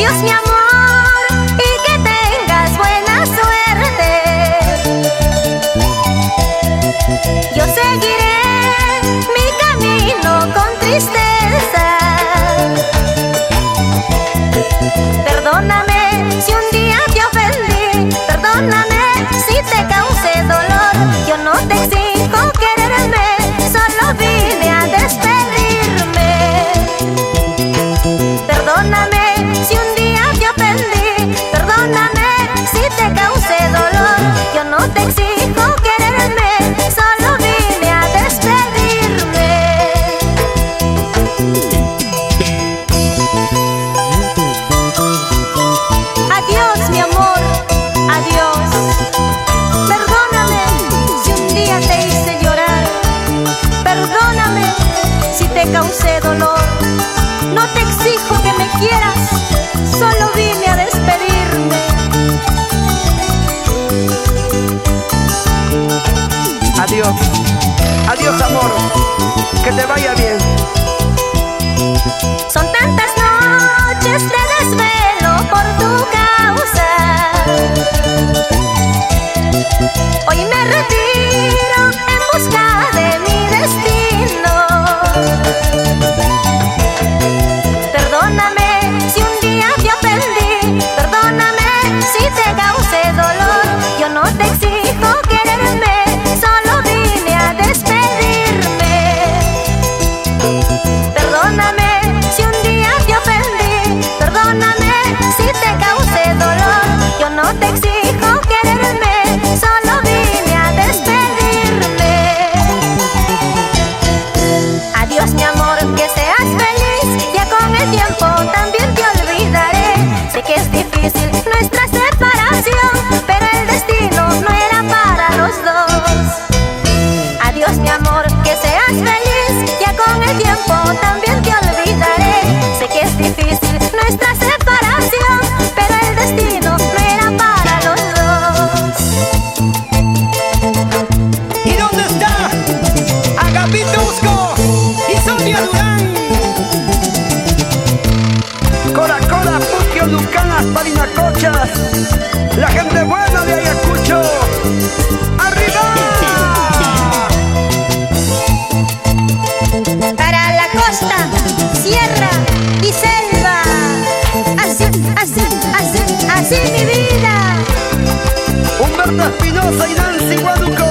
Adiós mi amor y que tengas buena suerte. Yo seguiré mi camino con tristeza. Perdóname si un día te ofendí, perdóname si te causé dolor. Yo no te exijo quererme, solo vine a despedirme. Perdóname si un día te ofendí, perdóname si te causé dolor. Yo no te exijo quererme, solo vine a despedirme. Adiós mi amor, adiós. Perdóname si un día te hice llorar, perdóname si te causé dolor. No te exijo que me quieras, solo vine a despedirme. Adiós, adiós amor, que te vaya bien. Son tantas noches de desvelo por tu causa. Hoy me retiro en busca de mi destino. Perdóname si un día te ofendí, perdóname si te causé dolor. Yo no te exijo quererme, solo vine a despedirme. Perdóname si un día te ofendí, perdóname si te causé dolor. Yo no te exijo quererme, solo vine a despedirme. Adiós mi amor, que seas feliz, ya con el tiempo también te olvidaré. Sé que es difícil nuestra separación, pero el destino no era para los dos. Adiós mi amor, que seas feliz, ya con el tiempo también te olvidaré. Sé que es difícil nuestra separación, pero el destino no era para los dos. ¿Y dónde está Agapito Usco y Sonia Durán? Cora, Cora, Puquio, Lucanas, Parinacochas, la gente buena de Ayacucho. ¡Arriba! Para la costa, sierra y selva. Así, así, así, así mi vida. Humberto Espinosa y Nancy Guaduco.